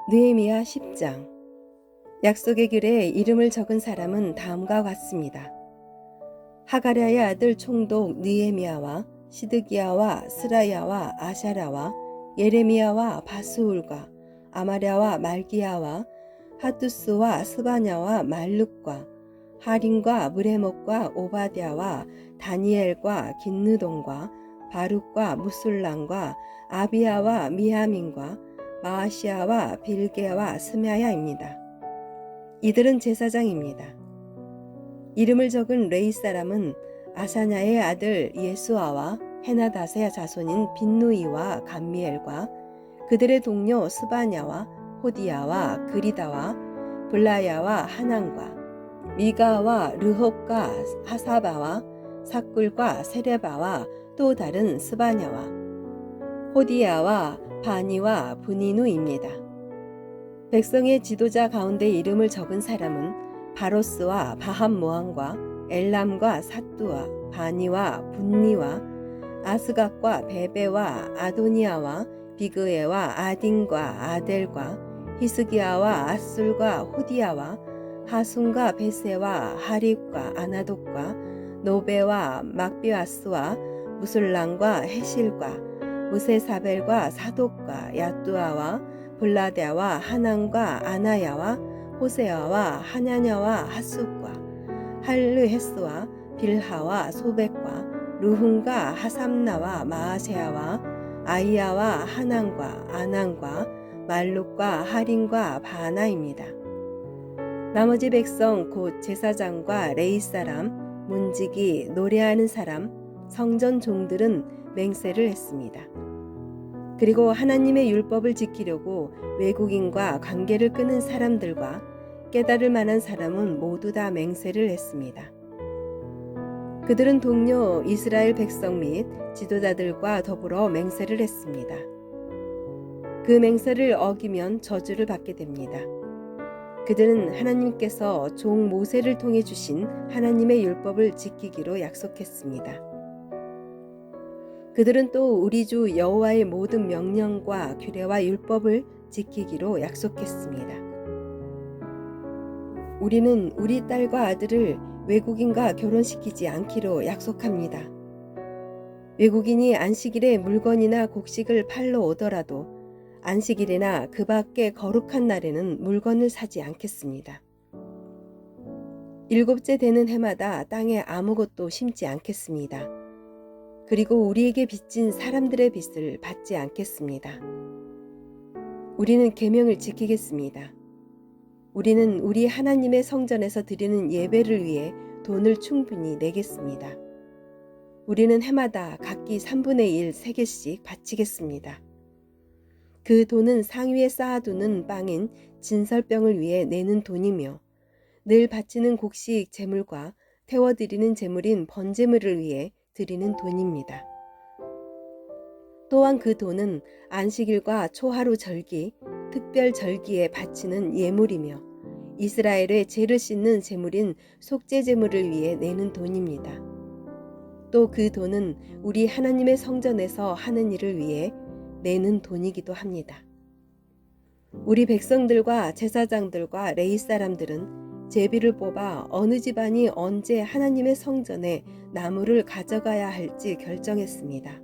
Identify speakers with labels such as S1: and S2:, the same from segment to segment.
S1: 느헤미야 10장. 약속의 글에 이름을 적은 사람은 다음과 같습니다. 하가랴의 아들 총독 느헤미야와 시드기야와 스라야와 아샤랴와 예레미야와 바스울과 아마랴와 말기야와 하투스와 스바냐와 말룩과 하림과 무레목과 오바댜와 다니엘과 긴느돈과 바룩과 무술람과 아비야와 미야민과 마아시아와 빌게와 스메야입니다. 이들은 제사장입니다. 이름을 적은 레이 사람은 아사냐의 아들 예수아와 헤나닷의 자손인 빈누이와 감미엘과 그들의 동료 스바냐와 호디야와 그리다와 블라야와 하난과 미가와 르홉과 하사바와 사꿀과 세레바와 또 다른 스바냐와 호디야와 바니와 브니누입니다. 백성의 지도자 가운데 이름을 적은 사람은 바로스와 바함모함과 엘람과 사뚜와 바니와 분니와 아스갓과 베베와 아도니아와 비그에와 아딘과 아델과 히스기야와 아술과 호디야와 하순과 베세와 하립과 아나돗과 노베와 막비아스와 무술람과 헤실과 무세사벨과 사독과 야뚜아와 블라데와 하난과 아나야와 호세아와 하냐냐와 하숫과 할르헤스와 빌하와 소백과 루훈과 하삼나와 마아세아와 아이야와 하난과 아난과 말룩과 하림과 바나입니다. 나머지 백성 곧 제사장과 레이 사람, 문지기, 노래하는 사람, 성전 종들은 맹세를 했습니다. 그리고 하나님의 율법을 지키려고 외국인과 관계를 끊은 사람들과 깨달을 만한 사람은 모두 다 맹세를 했습니다. 그들은 동료 이스라엘 백성 및 지도자들과 더불어 맹세를 했습니다. 그 맹세를 어기면 저주를 받게 됩니다. 그들은 하나님께서 종 모세를 통해 주신 하나님의 율법을 지키기로 약속했습니다. 그들은 또 우리 주 여호와의 모든 명령과 규례와 율법을 지키기로 약속했습니다. 우리는 우리 딸과 아들을 외국인과 결혼시키지 않기로 약속합니다. 외국인이 안식일에 물건이나 곡식을 팔러 오더라도 안식일이나 그 밖의 거룩한 날에는 물건을 사지 않겠습니다. 일곱째 되는 해마다 땅에 아무것도 심지 않겠습니다. 그리고 우리에게 빚진 사람들의 빚을 받지 않겠습니다. 우리는 계명을 지키겠습니다. 우리는 우리 하나님의 성전에서 드리는 예배를 위해 돈을 충분히 내겠습니다. 우리는 해마다 각기 3분의 1 3개씩 바치겠습니다. 그 돈은 상위에 쌓아두는 빵인 진설병을 위해 내는 돈이며 늘 바치는 곡식 제물과 태워드리는 제물인 번제물을 위해 드리는 돈입니다. 또한 그 돈은 안식일과 초하루 절기, 특별 절기에 바치는 예물이며 이스라엘의 죄를 씻는 제물인 속죄 제물을 위해 내는 돈입니다. 또 그 돈은 우리 하나님의 성전에서 하는 일을 위해 내는 돈이기도 합니다. 우리 백성들과 제사장들과 레위 사람들은 제비를 뽑아 어느 집안이 언제 하나님의 성전에 나무를 가져가야 할지 결정했습니다.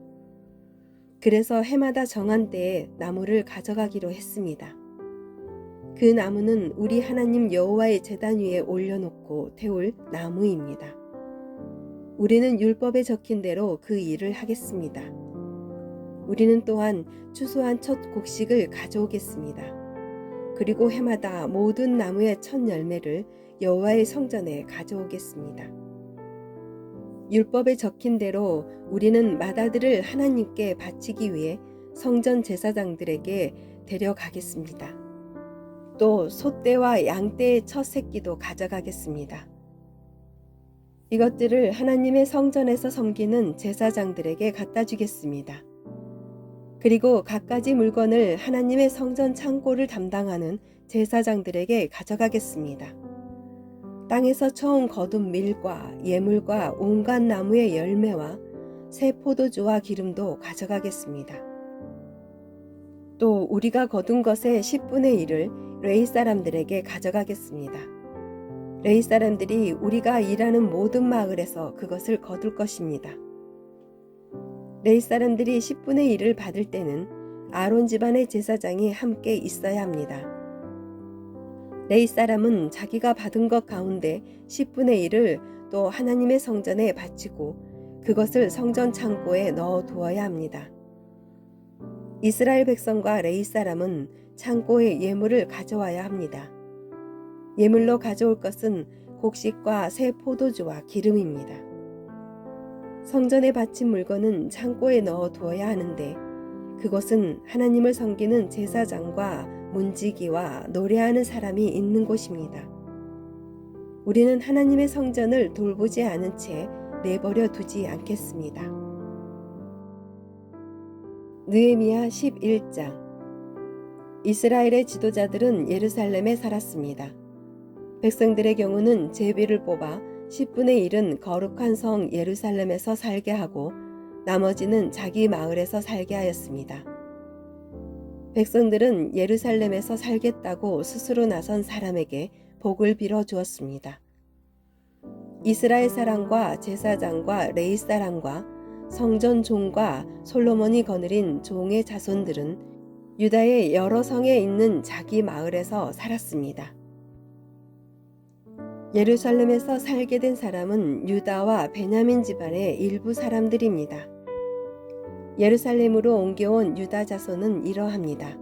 S1: 그래서 해마다 정한 때에 나무를 가져가기로 했습니다. 그 나무는 우리 하나님 여호와의 제단 위에 올려놓고 태울 나무입니다. 우리는 율법에 적힌 대로 그 일을 하겠습니다. 우리는 또한 추수한 첫 곡식을 가져오겠습니다. 그리고 해마다 모든 나무의 첫 열매를 여호와의 성전에 가져오겠습니다. 율법에 적힌 대로 우리는 맏아들을 하나님께 바치기 위해 성전 제사장들에게 데려가겠습니다. 또 소떼와 양떼의 첫 새끼도 가져가겠습니다. 이것들을 하나님의 성전에서 섬기는 제사장들에게 갖다 주겠습니다. 그리고 갖가지 물건을 하나님의 성전 창고를 담당하는 제사장들에게 가져가겠습니다. 땅에서 처음 거둔 밀과 예물과 온갖 나무의 열매와 새 포도주와 기름도 가져가겠습니다. 또 우리가 거둔 것의 10분의 1을 레위 사람들에게 가져가겠습니다. 레위 사람들이 우리가 일하는 모든 마을에서 그것을 거둘 것입니다. 레위 사람들이 10분의 1을 받을 때는 아론 집안의 제사장이 함께 있어야 합니다. 레위 사람은 자기가 받은 것 가운데 10분의 1을 또 하나님의 성전에 바치고 그것을 성전 창고에 넣어 두어야 합니다. 이스라엘 백성과 레위 사람은 창고에 예물을 가져와야 합니다. 예물로 가져올 것은 곡식과 새 포도주와 기름입니다. 성전에 바친 물건은 창고에 넣어 두어야 하는데 그곳은 하나님을 섬기는 제사장과 문지기와 노래하는 사람이 있는 곳입니다. 우리는 하나님의 성전을 돌보지 않은 채 내버려 두지 않겠습니다. 느헤미야 11장. 이스라엘의 지도자들은 예루살렘에 살았습니다. 백성들의 경우는 제비를 뽑아 10분의 1은 거룩한 성 예루살렘에서 살게 하고 나머지는 자기 마을에서 살게 하였습니다. 백성들은 예루살렘에서 살겠다고 스스로 나선 사람에게 복을 빌어 주었습니다. 이스라엘 사람과 제사장과 레위 사람과 성전 종과 솔로몬이 거느린 종의 자손들은 유다의 여러 성에 있는 자기 마을에서 살았습니다. 예루살렘에서 살게 된 사람은 유다와 베냐민 집안의 일부 사람들입니다. 예루살렘으로 옮겨온 유다 자손은 이러합니다.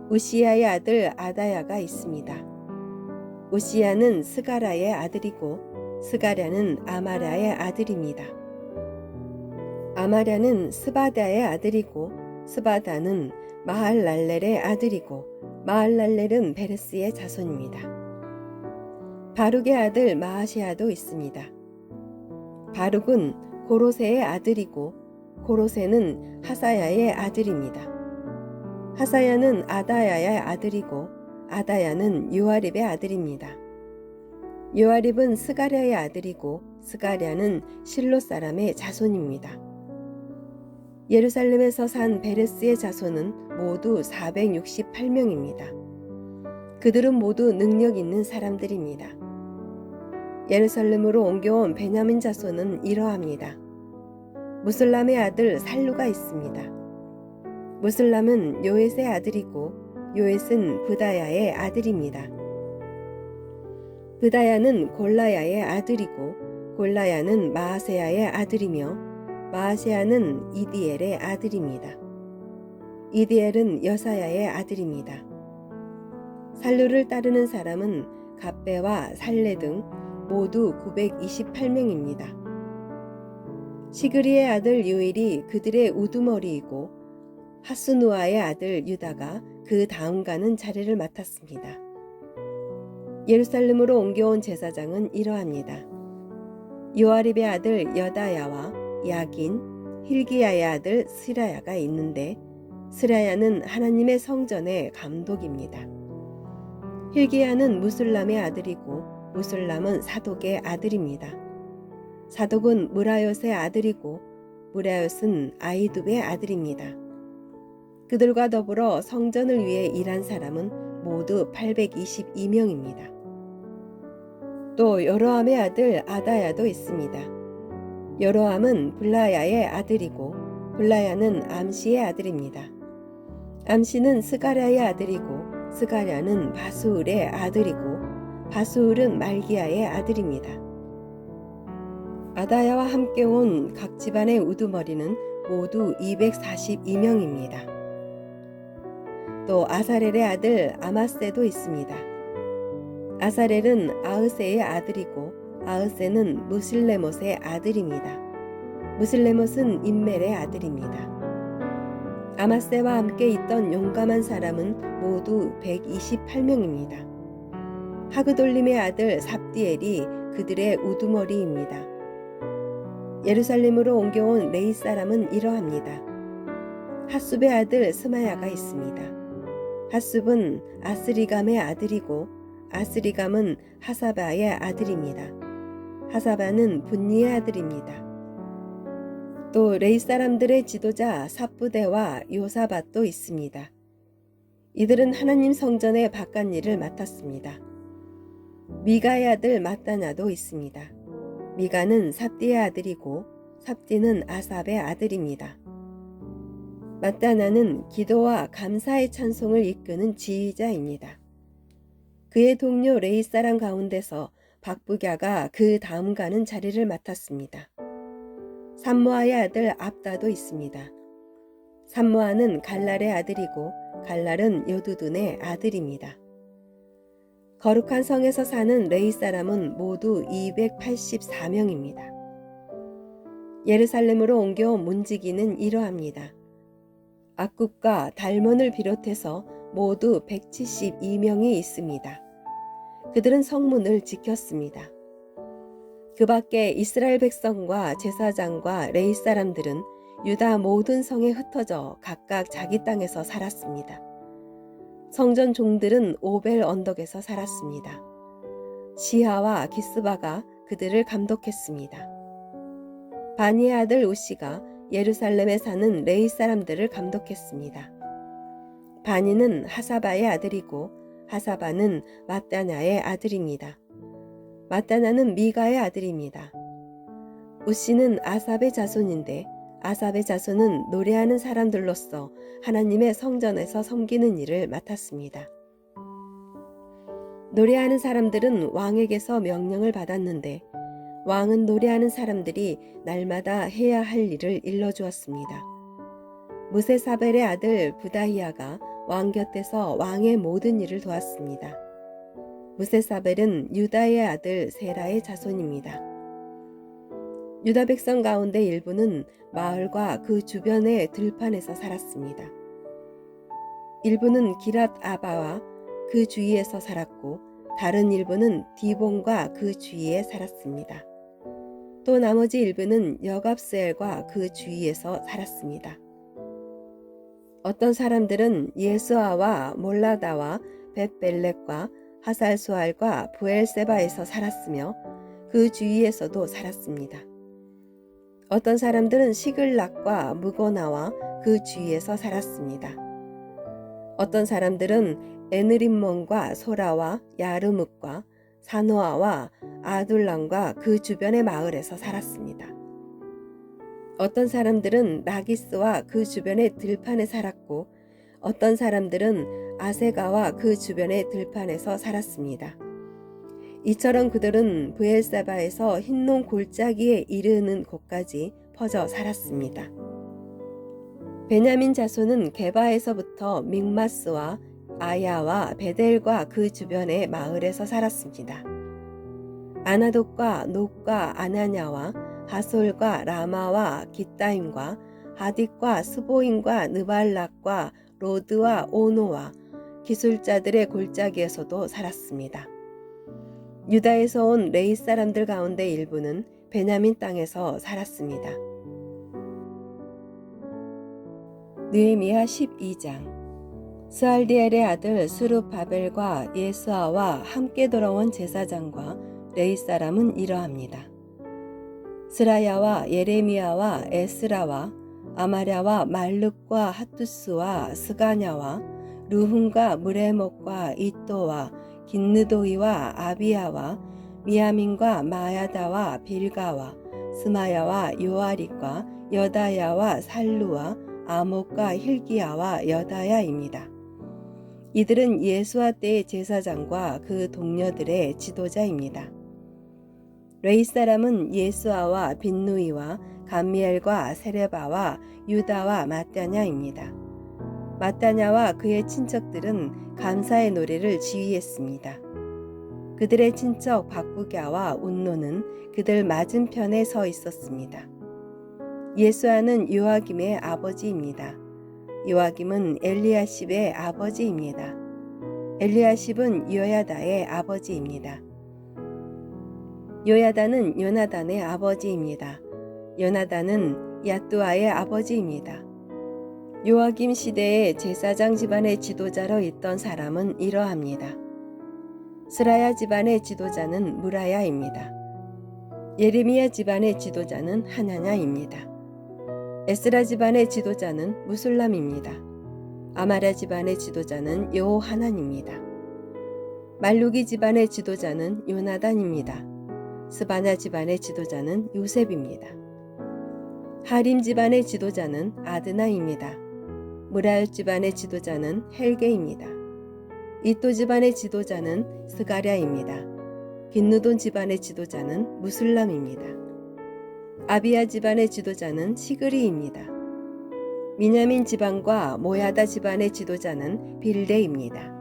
S1: 우시야의 아들 아다야가 있습니다. 우시야는 스가라의 아들이고 스가랴는 아마랴의 아들입니다. 아마랴는 스바다의 아들이고 스바다는 마할랄렐의 아들이고 마할랄렐은 베레스의 자손입니다. 바룩의 아들 마아시아도 있습니다. 바룩은 고로세의 아들이고 고로세는 하사야의 아들입니다. 하사야는 아다야의 아들이고 아다야는 요아립의 아들입니다. 요아립은 스가랴의 아들이고 스가랴는 실로 사람의 자손입니다. 예루살렘에서 산 베레스의 자손은 모두 468명입니다. 그들은 모두 능력 있는 사람들입니다. 예루살렘으로 옮겨온 베냐민 자손은 이러합니다. 무슬람의 아들 살루가 있습니다. 무슬람은 요엣의 아들이고 요엣은 브다야의 아들입니다. 브다야는 골라야의 아들이고 골라야는 마아세야의 아들이며 마아세야는 이디엘의 아들입니다. 이디엘은 여사야의 아들입니다. 살루를 따르는 사람은 갑배와 살레 등 모두 928명입니다. 시그리의 아들 요엘이 그들의 우두머리이고 하스누아의 아들 유다가 그 다음가는 자리를 맡았습니다. 예루살렘으로 옮겨온 제사장은 이러합니다. 요아립의 아들 여다야와 야긴, 힐기야의 아들 스라야가 있는데 스라야는 하나님의 성전의 감독입니다. 힐기야는 무술람의 아들이고 무술람은 사독의 아들입니다. 사독은 무라옅의 아들이고 무라옅은 아이둡의 아들입니다. 그들과 더불어 성전을 위해 일한 사람은 모두 822명입니다. 또 여로함의 아들 아다야도 있습니다. 여로함은 블라야의 아들이고 블라야는 암시의 아들입니다. 암시는 스가랴의 아들이고 스가랴는 바수울의 아들이고 바수울은 말기야의 아들입니다. 아다야와 함께 온 각 집안의 우두머리는 모두 242명입니다. 또 아사렐의 아들 아마세도 있습니다. 아사렐은 아으세의 아들이고 아으세는 무실레못의 아들입니다. 무실레못은 임멜의 아들입니다. 아마세와 함께 있던 용감한 사람은 모두 128명입니다. 하그돌림의 아들 삽디엘이 그들의 우두머리입니다. 예루살렘으로 옮겨온 레위 사람은 이러합니다. 핫숲의 아들 스마야가 있습니다. 핫숲은 아스리감의 아들이고 아스리감은 하사바의 아들입니다. 하사바는 분니의 아들입니다. 또 레위 사람들의 지도자 삽부대와 요사밧도 있습니다. 이들은 하나님 성전의 바깥일을 맡았습니다. 미가의 아들 마따냐도 있습니다. 미가는 삽디의 아들이고 삽디는 아삽의 아들입니다. 마따냐는 기도와 감사의 찬송을 이끄는 지휘자입니다. 그의 동료 레위 사람 가운데서 박부갸가 그 다음 가는 자리를 맡았습니다. 삼모아의 아들 압다도 있습니다. 삼모아는 갈랄의 아들이고 갈랄은 여두둔의 아들입니다. 거룩한 성에서 사는 레위 사람은 모두 284명입니다. 예루살렘으로 옮겨온 문지기는 이러합니다. 악굽과 달몬을 비롯해서 모두 172명이 있습니다. 그들은 성문을 지켰습니다. 그 밖에 이스라엘 백성과 제사장과 레위 사람들은 유다 모든 성에 흩어져 각각 자기 땅에서 살았습니다. 성전 종들은 오벨 언덕에서 살았습니다. 시하와 기스바가 그들을 감독했습니다. 바니의 아들 우시가 예루살렘에 사는 레위 사람들을 감독했습니다. 바니는 하사바의 아들이고 하사바는 마따냐의 아들입니다. 마따냐는 미가의 아들입니다. 우시는 아삽의 자손인데 아삽의 자손은 노래하는 사람들로서 하나님의 성전에서 섬기는 일을 맡았습니다. 노래하는 사람들은 왕에게서 명령을 받았는데 왕은 노래하는 사람들이 날마다 해야 할 일을 일러주었습니다. 무세사벨의 아들 부다히아가 왕 곁에서 왕의 모든 일을 도왔습니다. 무세사벨은 유다의 아들 세라의 자손입니다. 유다 백성 가운데 일부는 마을과 그 주변의 들판에서 살았습니다. 일부는 기랏 아바와 그 주위에서 살았고 다른 일부는 디본과 그 주위에 살았습니다. 또 나머지 일부는 여갑스엘과 그 주위에서 살았습니다. 어떤 사람들은 예수아와 몰라다와 벳벨렉과 하살수알과 부엘세바에서 살았으며 그 주위에서도 살았습니다. 어떤 사람들은 시글락과 무고나와 그 주위에서 살았습니다. 어떤 사람들은 에느림몬과 소라와 야르뭇과 사노아와 아둘람과 그 주변의 마을에서 살았습니다. 어떤 사람들은 라기스와 그 주변의 들판에 살았고 어떤 사람들은 아세가와 그 주변의 들판에서 살았습니다. 이처럼 그들은 브엘사바에서 흰농 골짜기에 이르는 곳까지 퍼져 살았습니다. 베냐민 자손은 게바에서부터 믹마스와 아야와 베델과 그 주변의 마을에서 살았습니다. 아나돗과 녹과 아나냐와 하솔과 라마와 깃다임과 하딕과 스보임과 느발락과 로드와 오노와 기술자들의 골짜기에서도 살았습니다. 유다에서 온 레위 사람들 가운데 일부는 베냐민 땅에서 살았습니다. 느헤미야 12장. 스알디엘의 아들 스룹바벨과 예수아와 함께 돌아온 제사장과 레위 사람은 이러합니다. 스라야와 예레미야와 에스라와 아마랴와 말룩과 핫투스와 스가냐와 르훔과 무레목과 이또와 긴느도이와 아비야와 미야민과 마야다와 빌가와 스마야와 요아릭과 여다야와 살루와 아목과 힐기야와 여다야입니다. 이들은 예수아 때의 제사장과 그 동료들의 지도자입니다. 레위 사람은 예수아와 빈누이와 감미엘과 세레바와 유다와 마따냐입니다. 마따냐와 그의 친척들은 감사의 노래를 지휘했습니다. 그들의 친척 박부갸와 운노는 그들 맞은편에 서 있었습니다. 예수아는 요아김의 아버지입니다. 요아김은 엘리야십의 아버지입니다. 엘리야십은 요야다의 아버지입니다. 요야다는 요나단의 아버지입니다. 요나단은 야뚜아의 아버지입니다. 요아김 시대의 제사장 집안의 지도자로 있던 사람은 이러합니다. 스라야 집안의 지도자는 무라야입니다. 예레미야 집안의 지도자는 하나냐입니다. 에스라 집안의 지도자는 무술람입니다. 아마랴 집안의 지도자는 여호하난입니다. 말루기 집안의 지도자는 요나단입니다. 스바냐 집안의 지도자는 요셉입니다. 하림 집안의 지도자는 아드나입니다. 무랄 집안의 지도자는 헬게입니다. 이또 집안의 지도자는 스가랴입니다. 긴누돈 집안의 지도자는 무술람입니다. 아비야 집안의 지도자는 시그리입니다. 미냐민 집안과 모야다 집안의 지도자는 빌데입니다.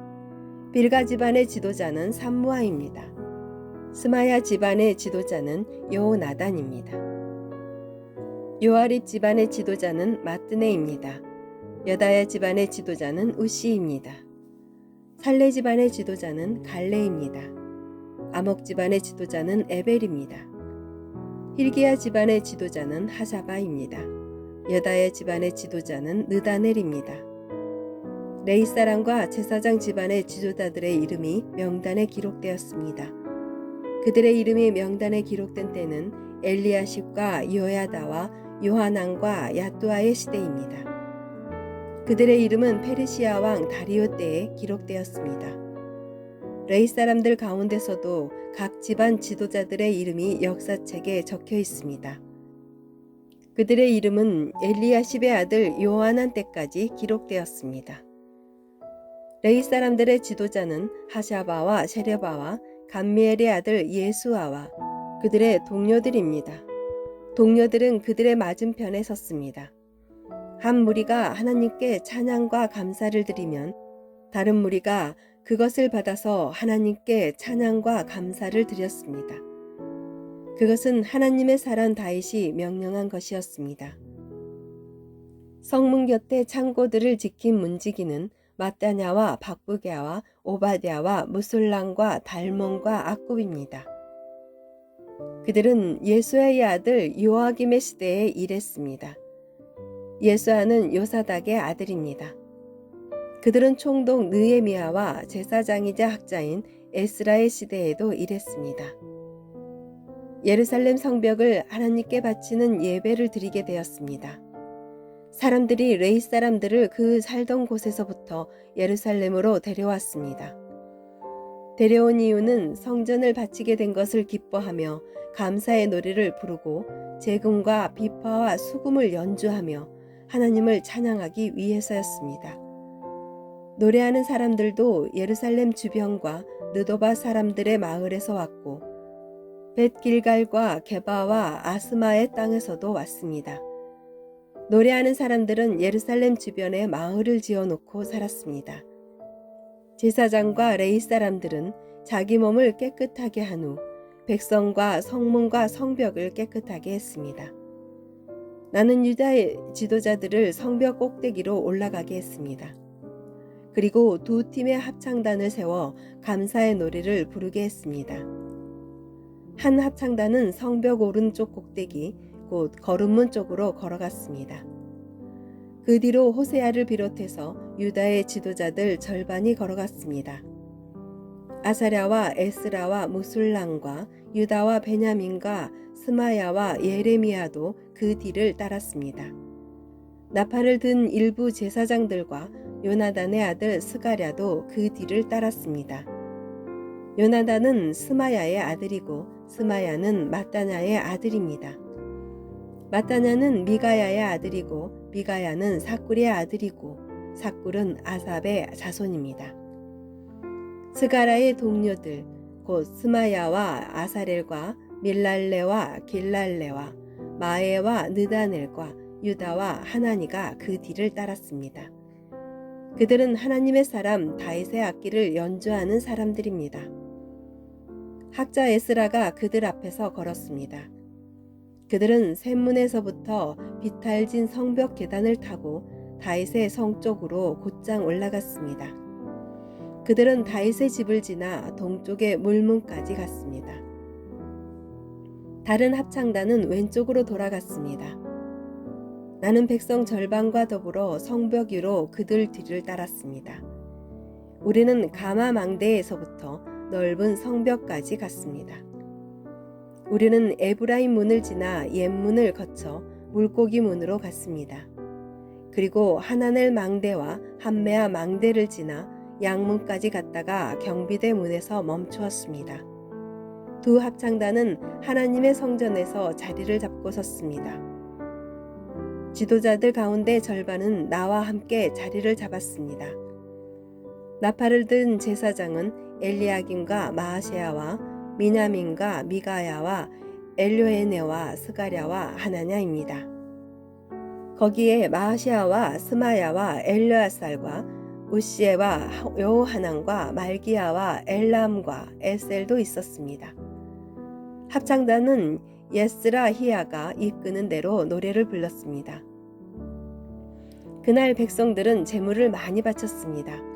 S1: 빌가 집안의 지도자는 삼무아입니다. 스마야 집안의 지도자는 여호나단입니다. 요아립 집안의 지도자는 마뜨네입니다. 여다야 집안의 지도자는 우시입니다. 살레 집안의 지도자는 갈레입니다. 아목 집안의 지도자는 에벨입니다. 힐기야 집안의 지도자는 하사바입니다. 여다야 집안의 지도자는 느다넬입니다. 레이 사람과 제사장 집안의 지도자들의 이름이 명단에 기록되었습니다. 그들의 이름이 명단에 기록된 때는 엘리야십과 요야다와 요하난과 야뚜아의 시대입니다. 그들의 이름은 페르시아 왕 다리오 때에 기록되었습니다. 레이 사람들 가운데서도 각 집안 지도자들의 이름이 역사책에 적혀 있습니다. 그들의 이름은 엘리야십의 아들 요하난 때까지 기록되었습니다. 레이 사람들의 지도자는 하샤바와 세레바와 감미엘의 아들 예수아와 그들의 동료들입니다. 동료들은 그들의 맞은편에 섰습니다. 한 무리가 하나님께 찬양과 감사를 드리면 다른 무리가 그것을 받아서 하나님께 찬양과 감사를 드렸습니다. 그것은 하나님의 사람 다윗이 명령한 것이었습니다. 성문 곁에 창고들을 지킨 문지기는 마따냐와 박부게와 오바댜와 무술랑과 달몬과 악굽입니다. 그들은 예수아의 아들 요아김의 시대에 일했습니다. 예수아는 요사닥의 아들입니다. 그들은 총독 느헤미야와 제사장이자 학자인 에스라의 시대에도 일했습니다. 예루살렘 성벽을 하나님께 바치는 예배를 드리게 되었습니다. 사람들이 레이 사람들을 그 살던 곳에서부터 예루살렘으로 데려왔습니다. 데려온 이유는 성전을 바치게 된 것을 기뻐하며 감사의 노래를 부르고 제금과 비파와 수금을 연주하며 하나님을 찬양하기 위해서였습니다. 노래하는 사람들도 예루살렘 주변과 느도바 사람들의 마을에서 왔고 벳길갈과 게바와 아스마의 땅에서도 왔습니다. 노래하는 사람들은 예루살렘 주변에 마을을 지어놓고 살았습니다. 제사장과 레위 사람들은 자기 몸을 깨끗하게 한 후 백성과 성문과 성벽을 깨끗하게 했습니다. 나는 유다의 지도자들을 성벽 꼭대기로 올라가게 했습니다. 그리고 두 팀의 합창단을 세워 감사의 노래를 부르게 했습니다. 한 합창단은 성벽 오른쪽 꼭대기 곧 거름문 쪽으로 걸어갔습니다. 그 뒤로 호세아를 비롯해서 유다의 지도자들 절반이 걸어갔습니다. 아사랴와 에스라와 무술랑과 유다와 베냐민과 스마야와 예레미야도 그 뒤를 따랐습니다. 나팔을 든 일부 제사장들과 요나단의 아들 스가랴도 그 뒤를 따랐습니다. 요나단은 스마야의 아들이고 스마야는 마따냐의 아들입니다. 마따냐는 미가야의 아들이고 미가야는 삭굴의 아들이고 삭굴은 아삽의 자손입니다. 스가랴의 동료들 곧 스마야와 아사렐과 밀랄레와 길랄레와 마에와 느다넬과 유다와 하나니가 그 뒤를 따랐습니다. 그들은 하나님의 사람 다윗의 악기를 연주하는 사람들입니다. 학자 에스라가 그들 앞에서 걸었습니다. 그들은 샘문에서부터 비탈진 성벽 계단을 타고 다윗의 성 쪽으로 곧장 올라갔습니다. 그들은 다윗의 집을 지나 동쪽의 물문까지 갔습니다. 다른 합창단은 왼쪽으로 돌아갔습니다. 나는 백성 절반과 더불어 성벽 위로 그들 뒤를 따랐습니다. 우리는 가마 망대에서부터 넓은 성벽까지 갔습니다. 우리는 에브라임 문을 지나 옛문을 거쳐 물고기 문으로 갔습니다. 그리고 하나넬 망대와 함메아 망대를 지나 양문까지 갔다가 경비대 문에서 멈추었습니다. 두 합창단은 하나님의 성전에서 자리를 잡고 섰습니다. 지도자들 가운데 절반은 나와 함께 자리를 잡았습니다. 나팔을 든 제사장은 엘리야김과 마아세야와 미냐민과 미가야와 엘요에네와 스가랴와 하나냐입니다. 거기에 마아세야와 스마야와 엘르아살과 우시에와 요하난과 말기야와 엘람과 에셀도 있었습니다. 합창단은 예스라히야가 이끄는 대로 노래를 불렀습니다. 그날 백성들은 제물을 많이 바쳤습니다.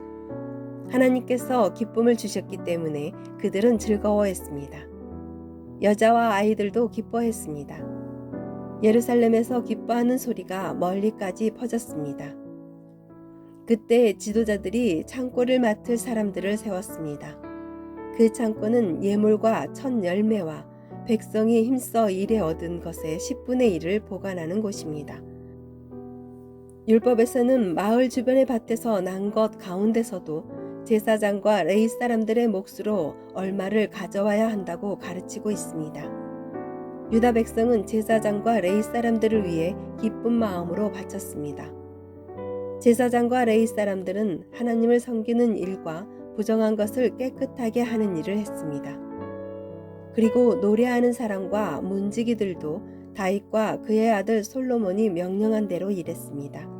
S1: 하나님께서 기쁨을 주셨기 때문에 그들은 즐거워했습니다. 여자와 아이들도 기뻐했습니다. 예루살렘에서 기뻐하는 소리가 멀리까지 퍼졌습니다. 그때 지도자들이 창고를 맡을 사람들을 세웠습니다. 그 창고는 예물과 첫 열매와 백성이 힘써 일해 얻은 것의 10분의 1을 보관하는 곳입니다. 율법에서는 마을 주변의 밭에서 난 것 가운데서도 제사장과 레위 사람들의 몫으로 얼마를 가져와야 한다고 가르치고 있습니다. 유다 백성은 제사장과 레위 사람들을 위해 기쁜 마음으로 바쳤습니다. 제사장과 레위 사람들은 하나님을 섬기는 일과 부정한 것을 깨끗하게 하는 일을 했습니다. 그리고 노래하는 사람과 문지기들도 다윗과 그의 아들 솔로몬이 명령한 대로 일했습니다.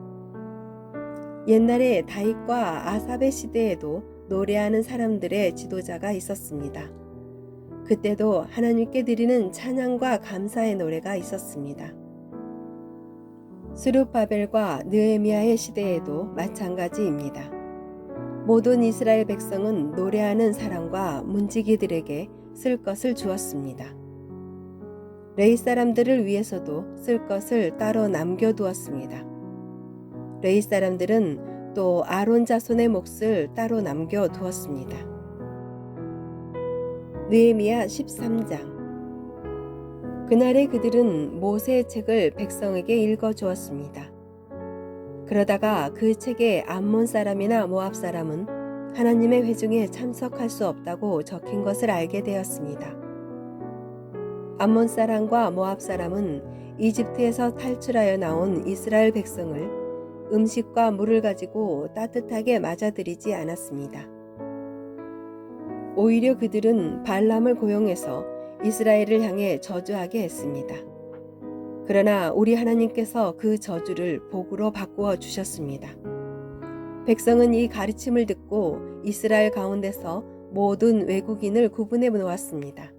S1: 옛날에 다윗과 아삽의 시대에도 노래하는 사람들의 지도자가 있었습니다. 그때도 하나님께 드리는 찬양과 감사의 노래가 있었습니다. 스룹바벨과 느헤미야의 시대에도 마찬가지입니다. 모든 이스라엘 백성은 노래하는 사람과 문지기들에게 쓸 것을 주었습니다. 레위 사람들을 위해서도 쓸 것을 따로 남겨두었습니다. 레위 사람들은 또 아론 자손의 몫을 따로 남겨두었습니다. 느헤미야 13장. 그날에 그들은 모세의 책을 백성에게 읽어주었습니다. 그러다가 그 책에 암몬 사람이나 모압 사람은 하나님의 회중에 참석할 수 없다고 적힌 것을 알게 되었습니다. 암몬 사람과 모압 사람은 이집트에서 탈출하여 나온 이스라엘 백성을 음식과 물을 가지고 따뜻하게 맞아들이지 않았습니다. 오히려 그들은 발람을 고용해서 이스라엘을 향해 저주하게 했습니다. 그러나 우리 하나님께서 그 저주를 복으로 바꾸어 주셨습니다. 백성은 이 가르침을 듣고 이스라엘 가운데서 모든 외국인을 구분해 놓았습니다.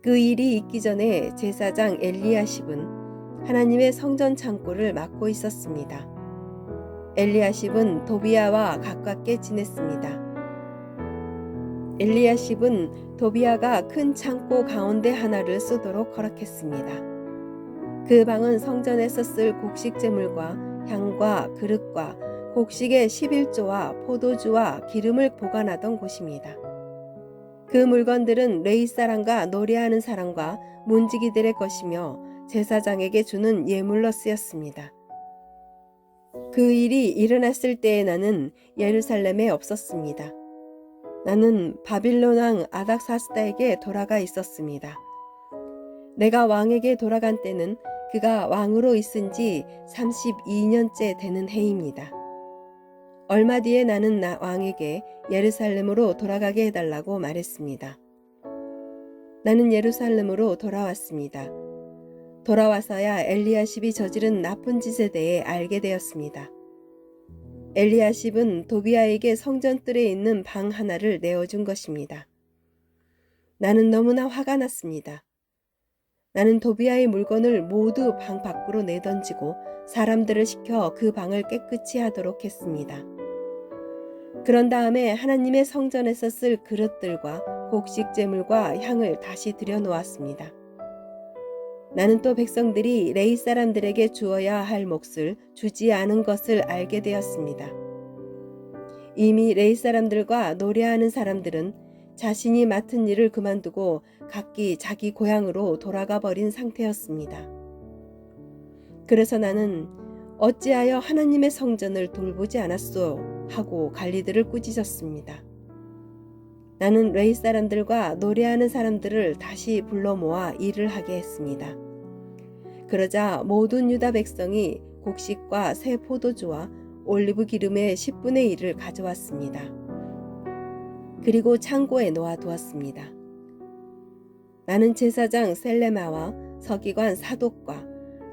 S1: 그 일이 있기 전에 제사장 엘리야십은 하나님의 성전 창고를 맡고 있었습니다. 엘리야십은 도비야와 가깝게 지냈습니다. 엘리야십은 도비야가 큰 창고 가운데 하나를 쓰도록 허락했습니다. 그 방은 성전에서 쓸 곡식 제물과 향과 그릇과 곡식의 11조와 포도주와 기름을 보관하던 곳입니다. 그 물건들은 레위 사람과 노래하는 사람과 문지기들의 것이며 제사장에게 주는 예물로 쓰였습니다. 그 일이 일어났을 때에 나는 예루살렘에 없었습니다. 나는 바빌론 왕 아닥사스다에게 돌아가 있었습니다. 내가 왕에게 돌아간 때는 그가 왕으로 있은 지 32년째 되는 해입니다. 얼마 뒤에 나는 왕에게 예루살렘으로 돌아가게 해달라고 말했습니다. 나는 예루살렘으로 돌아왔습니다. 돌아와서야 엘리야십이 저지른 나쁜 짓에 대해 알게 되었습니다. 엘리야십은 도비야에게 성전뜰에 있는 방 하나를 내어준 것입니다. 나는 너무나 화가 났습니다. 나는 도비야의 물건을 모두 방 밖으로 내던지고 사람들을 시켜 그 방을 깨끗이 하도록 했습니다. 그런 다음에 하나님의 성전에서 쓸 그릇들과 곡식 제물과 향을 다시 들여놓았습니다. 나는 또 백성들이 레위 사람들에게 주어야 할 몫을 주지 않은 것을 알게 되었습니다. 이미 레위 사람들과 노래하는 사람들은 자신이 맡은 일을 그만두고 각기 자기 고향으로 돌아가 버린 상태였습니다. 그래서 나는 어찌하여 하나님의 성전을 돌보지 않았소 하고 관리들을 꾸짖었습니다. 나는 레위 사람들과 노래하는 사람들을 다시 불러 모아 일을 하게 했습니다. 그러자 모든 유다 백성이 곡식과 새 포도주와 올리브 기름의 10분의 1을 가져왔습니다. 그리고 창고에 놓아두었습니다. 나는 제사장 셀레마와 서기관 사독과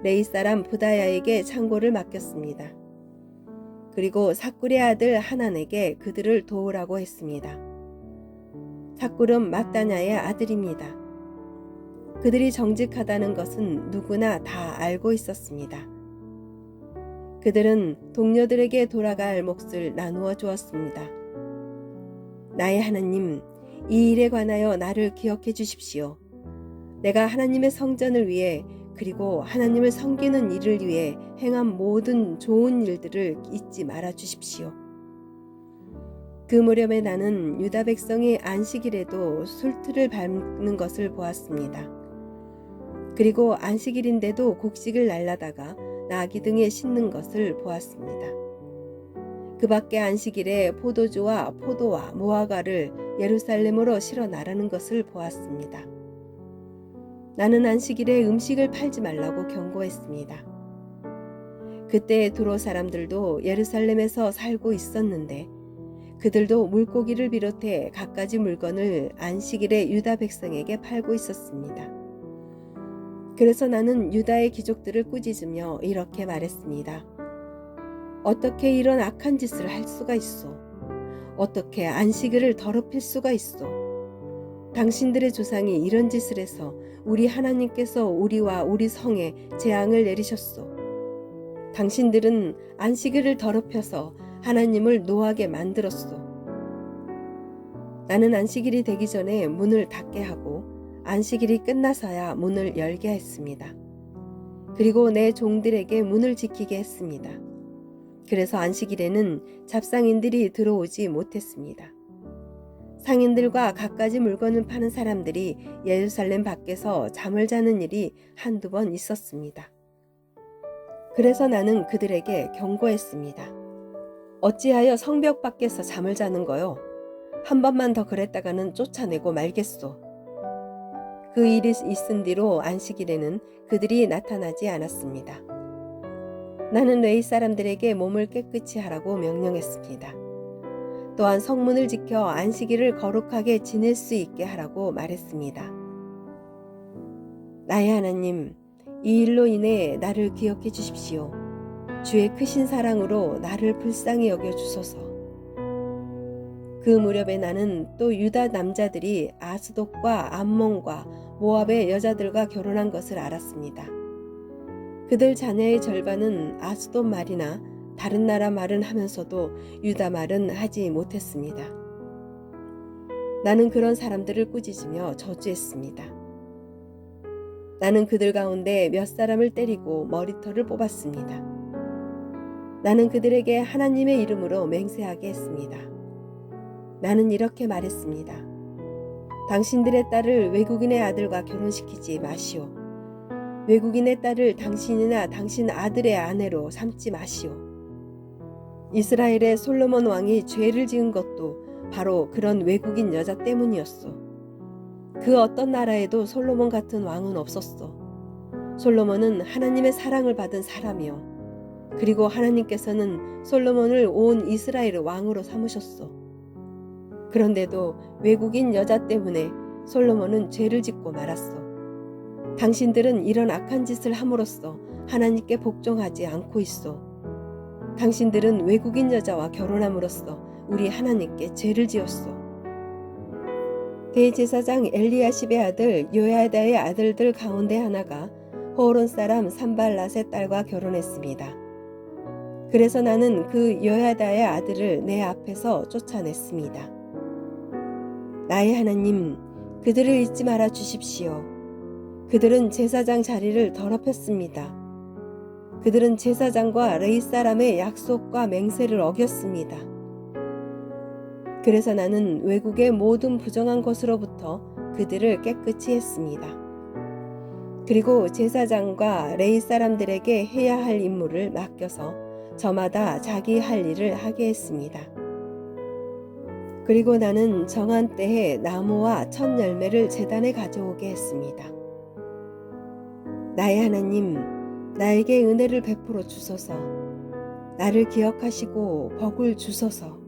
S1: 레위 사람 부다야에게 창고를 맡겼습니다. 그리고 삭굴의 아들 하난에게 그들을 도우라고 했습니다. 삭굴은 마따냐의 아들입니다. 그들이 정직하다는 것은 누구나 다 알고 있었습니다. 그들은 동료들에게 돌아갈 몫을 나누어 주었습니다. 나의 하나님, 이 일에 관하여 나를 기억해 주십시오. 내가 하나님의 성전을 위해 그리고 하나님을 섬기는 일을 위해 행한 모든 좋은 일들을 잊지 말아 주십시오. 그 무렵에 나는 유다 백성이 안식일에도 술틀을 밟는 것을 보았습니다. 그리고 안식일인데도 곡식을 날라다가 나귀 등에 싣는 것을 보았습니다. 그 밖에 안식일에 포도주와 포도와 무화과를 예루살렘으로 실어 나르는 것을 보았습니다. 나는 안식일에 음식을 팔지 말라고 경고했습니다. 그때 두로 사람들도 예루살렘에서 살고 있었는데 그들도 물고기를 비롯해 갖가지 물건을 안식일에 유다 백성에게 팔고 있었습니다. 그래서 나는 유다의 귀족들을 꾸짖으며 이렇게 말했습니다. 어떻게 이런 악한 짓을 할 수가 있어? 어떻게 안식일을 더럽힐 수가 있어? 당신들의 조상이 이런 짓을 해서 우리 하나님께서 우리와 우리 성에 재앙을 내리셨소. 당신들은 안식일을 더럽혀서 하나님을 노하게 만들었소. 나는 안식일이 되기 전에 문을 닫게 하고 안식일이 끝나서야 문을 열게 했습니다. 그리고 내 종들에게 문을 지키게 했습니다. 그래서 안식일에는 잡상인들이 들어오지 못했습니다. 상인들과 갖가지 물건을 파는 사람들이 예루살렘 밖에서 잠을 자는 일이 한두 번 있었습니다. 그래서 나는 그들에게 경고했습니다. 어찌하여 성벽 밖에서 잠을 자는 거요? 한 번만 더 그랬다가는 쫓아내고 말겠소. 그 일이 있은 뒤로 안식일에는 그들이 나타나지 않았습니다. 나는 레위 사람들에게 몸을 깨끗이 하라고 명령했습니다. 또한 성문을 지켜 안식일을 거룩하게 지낼 수 있게 하라고 말했습니다. 나의 하나님, 이 일로 인해 나를 기억해 주십시오. 주의 크신 사랑으로 나를 불쌍히 여겨 주소서. 그 무렵에 나는 또 유다 남자들이 아스돗과 암몬과 모압의 여자들과 결혼한 것을 알았습니다. 그들 자녀의 절반은 아스돗 말이나 다른 나라 말은 하면서도 유다 말은 하지 못했습니다. 나는 그런 사람들을 꾸짖으며 저주했습니다. 나는 그들 가운데 몇 사람을 때리고 머리털을 뽑았습니다. 나는 그들에게 하나님의 이름으로 맹세하게 했습니다. 나는 이렇게 말했습니다. 당신들의 딸을 외국인의 아들과 결혼시키지 마시오. 외국인의 딸을 당신이나 당신 아들의 아내로 삼지 마시오. 이스라엘의 솔로몬 왕이 죄를 지은 것도 바로 그런 외국인 여자 때문이었소. 그 어떤 나라에도 솔로몬 같은 왕은 없었소. 솔로몬은 하나님의 사랑을 받은 사람이요. 그리고 하나님께서는 솔로몬을 온 이스라엘의 왕으로 삼으셨소. 그런데도 외국인 여자 때문에 솔로몬은 죄를 짓고 말았소. 당신들은 이런 악한 짓을 함으로써 하나님께 복종하지 않고 있소. 당신들은 외국인 여자와 결혼함으로써 우리 하나님께 죄를 지었소. 대제사장 엘리야십의 아들 요야다의 아들들 가운데 하나가 호론 사람 산발랏의 딸과 결혼했습니다. 그래서 나는 그 요야다의 아들을 내 앞에서 쫓아냈습니다. 나의 하나님, 그들을 잊지 말아 주십시오. 그들은 제사장 자리를 더럽혔습니다. 그들은 제사장과 레위 사람의 약속과 맹세를 어겼습니다. 그래서 나는 외국의 모든 부정한 것으로부터 그들을 깨끗이 했습니다. 그리고 제사장과 레위 사람들에게 해야 할 임무를 맡겨서 저마다 자기 할 일을 하게 했습니다. 그리고 나는 정한 때에 나무와 첫 열매를 제단에 가져오게 했습니다. 나의 하나님, 나에게 은혜를 베풀어 주소서. 나를 기억하시고 복을 주소서.